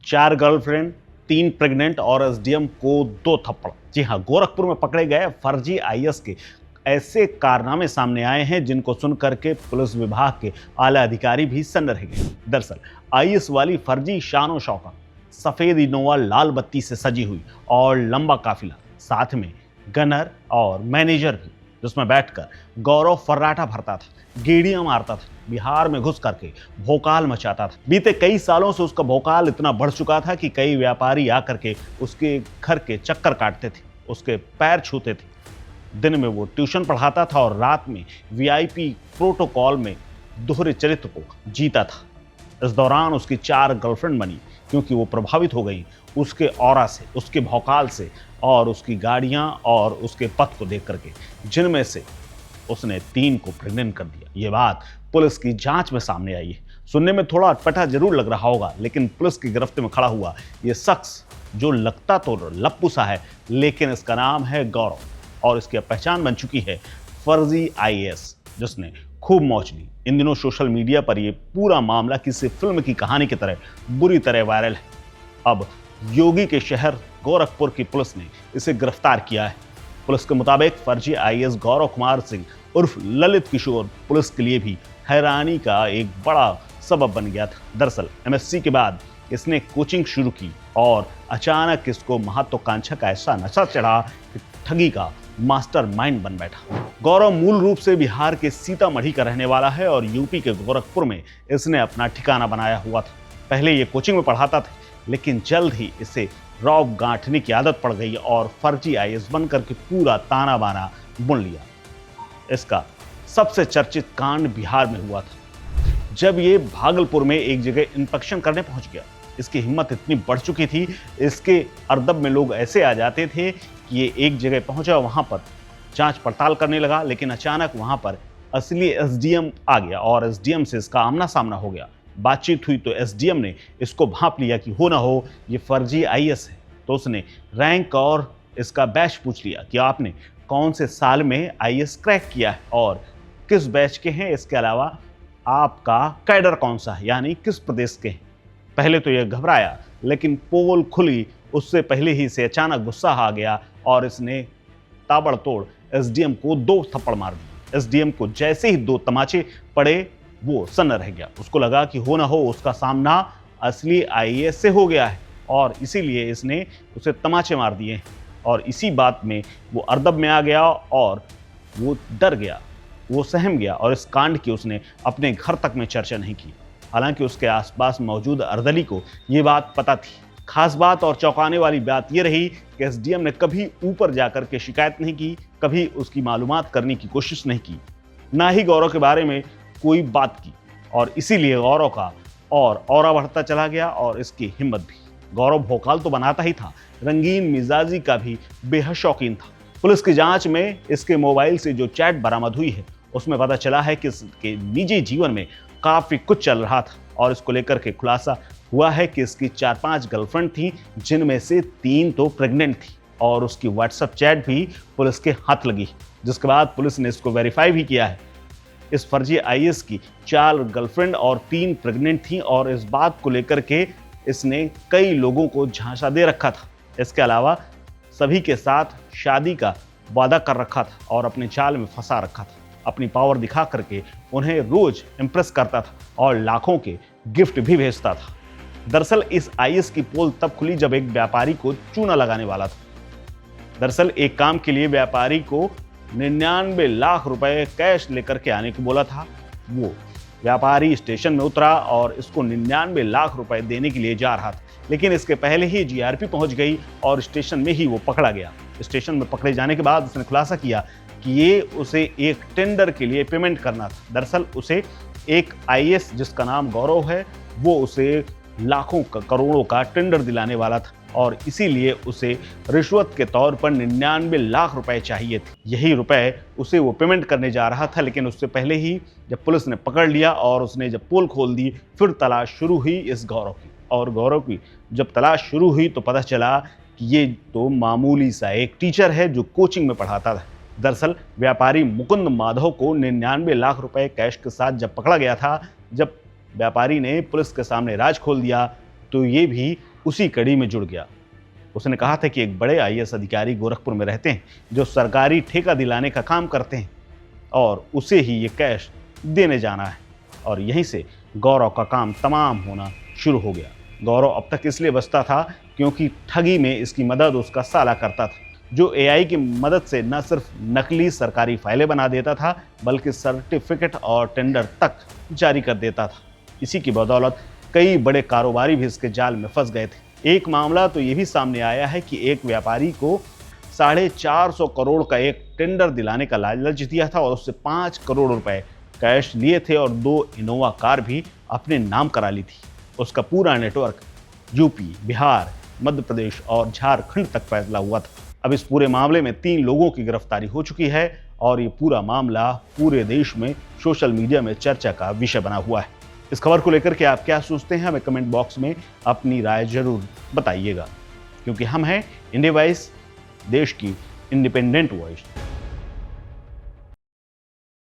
4 girlfriend, 3 pregnant और SDM को 2 थप्पड़। जी हाँ, गोरखपुर में पकड़े गए फर्जी आईएएस के ऐसे कारनामे सामने आए हैं जिनको सुनकर के पुलिस विभाग के आला अधिकारी भी सन्न रह गए। दरअसल आईएएस वाली फर्जी शान शौकत, सफेद इनोवा लाल बत्ती से सजी हुई और लंबा काफिला, साथ में गनर और मैनेजर भी, जिसमें बैठकर गौरव फर्राटा भरता था, गेड़ियां मारता था, बिहार में घुस करके भोकाल मचाता था। बीते कई सालों से उसका भोकाल इतना बढ़ चुका था कि कई व्यापारी आकर के उसके घर के चक्कर काटते थे, उसके पैर छूते थे। दिन में वो ट्यूशन पढ़ाता था और रात में वीआईपी प्रोटोकॉल में दोहरे चरित्र को जीता था। इस दौरान उसकी 4 गर्लफ्रेंड बनी क्योंकि वो प्रभावित हो गई उसके ऑरा से, उसके भौकाल से और उसकी गाड़ियां और उसके पथ को देख करके, जिनमें से उसने 3 को प्रेग्नेंट कर दिया। ये बात पुलिस की जांच में सामने आई है। सुनने में थोड़ा अटपटा जरूर लग रहा होगा, लेकिन पुलिस की गिरफ्त में खड़ा हुआ ये शख्स, जो लगता तो लप्पू सा है, लेकिन इसका नाम है गौरव और इसकी पहचान बन चुकी है फर्जी आईएएस, जिसने खूब मौज ली। इन दिनों सोशल मीडिया पर यह पूरा मामला किसी फिल्म की कहानी की तरह बुरी तरह वायरल है। अब योगी के शहर गोरखपुर की पुलिस ने इसे गिरफ्तार किया है। पुलिस के मुताबिक फर्जी आईएएस गौरव कुमार सिंह उर्फ ललित किशोर पुलिस के लिए भी हैरानी का एक बड़ा सबब बन गया था। दरअसल एमएससी के बाद इसने कोचिंग शुरू की और अचानक इसको महत्वाकांक्षा का ऐसा नशा चढ़ा कि ठगी का मास्टरमाइंड बन बैठा। गौरव मूल रूप से बिहार के सीतामढ़ी का रहने वाला है और यूपी के गोरखपुर में इसने अपना ठिकाना बनाया हुआ था। पहले ये कोचिंग में पढ़ाता था, लेकिन जल्द ही इसे रौब गांठने की आदत पड़ गई और फर्जी आईएएस बनकर के पूरा ताना बाना बुन लिया। इसका सबसे चर्चित कांड बिहार में हुआ था, जब ये भागलपुर में एक जगह इंस्पेक्शन करने पहुंच गया। इसकी हिम्मत इतनी बढ़ चुकी थी, इसके अर्दब में लोग ऐसे आ जाते थे कि ये एक जगह पहुंचा, वहां पर जांच पड़ताल करने लगा, लेकिन अचानक वहां पर असली एसडीएम आ गया और एसडीएम से इसका आमना सामना हो गया। बातचीत हुई तो एसडीएम ने इसको भांप लिया कि हो ना हो ये फर्जी आईएएस है, तो उसने रैंक और इसका बैच पूछ लिया कि आपने कौन से साल में आईएएस क्रैक किया है और किस बैच के हैं, इसके अलावा आपका कैडर कौन सा है, यानी किस प्रदेश के हैं। पहले तो यह घबराया, लेकिन पोल खुली उससे पहले ही से अचानक गुस्सा आ गया और इसने ताबड़तोड़ एसडीएम को 2 थप्पड़ मार दिए। एसडीएम को जैसे ही 2 तमाचे पड़े, वो सन्न रह गया। उसको लगा कि हो ना हो उसका सामना असली आईएएस से हो गया है और इसीलिए इसने उसे तमाचे मार दिए और इसी बात में वो अर्दब में आ गया और वो डर गया, वो सहम गया और इस कांड की उसने अपने घर तक में चर्चा नहीं की। हालांकि उसके आसपास मौजूद अर्दली को ये बात पता थी। खास बात और चौंकाने वाली बात यह रही कि एसडीएम ने कभी ऊपर जाकर के शिकायत नहीं की, कभी उसकी मालूमात करने की कोशिश नहीं की, ना ही गौरव के बारे में कोई बात की और इसीलिए गौरव का और औरा बढ़ता चला गया और इसकी हिम्मत भी। गौरव भोकाल तो बनाता ही था, रंगीन मिजाजी का भी बेहद शौकीन था। पुलिस की जांच में इसके मोबाइल से जो चैट बरामद हुई है, उसमें पता चला है कि इसके निजी जीवन में काफी कुछ चल रहा था और इसको लेकर के खुलासा हुआ है कि इसकी 4-5 गर्लफ्रेंड थी, जिनमें से 3 तो प्रेग्नेंट थी और उसकी व्हाट्सएप चैट भी पुलिस के हाथ लगी, जिसके बाद पुलिस ने इसको वेरीफाई भी किया है। इस फर्जी आईएएस की 4 गर्लफ्रेंड और 3 प्रेग्नेंट थी और इस बात को लेकर के इसने कई लोगों को झांसा दे रखा था। इसके अलावा सभी के साथ शादी का वादा कर रखा था और अपने जाल में फंसा रखा था। अपनी पावर दिखा करके उन्हें रोज इंप्रेस करता था और लाखों के गिफ्ट भी भेजता था। दरअसल इस आईएएस की पोल तब खुली जब एक व्यापारी को चूना लगाने वाला था। दरअसल एक काम के लिए व्यापारी को 99 लाख रुपए कैश लेकर के आने को बोला था। वो व्यापारी स्टेशन में उतरा और इसको 99 लाख रुपए देने के लिए जा रहा था, लेकिन इसके पहले ही जीआरपी पहुंच गई और स्टेशन में ही वो पकड़ा गया। स्टेशन में पकड़े जाने के बाद उसने खुलासा किया कि ये उसे एक टेंडर के लिए पेमेंट करना था। दरअसल उसे एक आईएएस जिसका नाम गौरव है, वो उसे लाखों का करोड़ों का टेंडर दिलाने वाला था और इसीलिए उसे रिश्वत के तौर पर 99 लाख रुपए चाहिए थे। यही रुपए उसे वो पेमेंट करने जा रहा था, लेकिन उससे पहले ही जब पुलिस ने पकड़ लिया और उसने जब पोल खोल दी, फिर तलाश शुरू हुई इस गौरव की। और गौरव की जब तलाश शुरू हुई तो पता चला कि ये तो मामूली सा एक टीचर है जो कोचिंग में पढ़ाता था। दरअसल व्यापारी मुकुंद माधव को 99 लाख रुपए कैश के साथ जब पकड़ा गया था, जब व्यापारी ने पुलिस के सामने राज खोल दिया, तो ये भी उसी कड़ी में जुड़ गया। उसने कहा था कि एक बड़े आईएएस अधिकारी गोरखपुर में रहते हैं जो सरकारी ठेका दिलाने का काम करते हैं और उसे ही ये कैश देने जाना है। और यहीं से गौरव का काम तमाम होना शुरू हो गया। गौरव अब तक इसलिए बचता था क्योंकि ठगी में इसकी मदद उसका साला करता था, जो एआई की मदद से न सिर्फ नकली सरकारी फाइलें बना देता था बल्कि सर्टिफिकेट और टेंडर तक जारी कर देता था। इसी की बदौलत कई बड़े कारोबारी भी इसके जाल में फंस गए थे। एक मामला तो ये भी सामने आया है कि एक व्यापारी को 450 करोड़ का एक टेंडर दिलाने का लालच दिया था और उससे 5 करोड़ रुपए कैश लिए थे और 2 इनोवा कार भी अपने नाम करा ली थी। उसका पूरा नेटवर्क यूपी, बिहार, मध्य प्रदेश और झारखंड तक फैला हुआ था। अब इस पूरे मामले में 3 लोगों की गिरफ्तारी हो चुकी है और ये पूरा मामला पूरे देश में सोशल मीडिया में चर्चा का विषय बना हुआ है। इस खबर को लेकर के आप क्या सोचते हैं, हमें कमेंट बॉक्स में अपनी राय जरूर बताइएगा, क्योंकि हम हैं इंडिया वॉइस, देश की इंडिपेंडेंट वॉइस।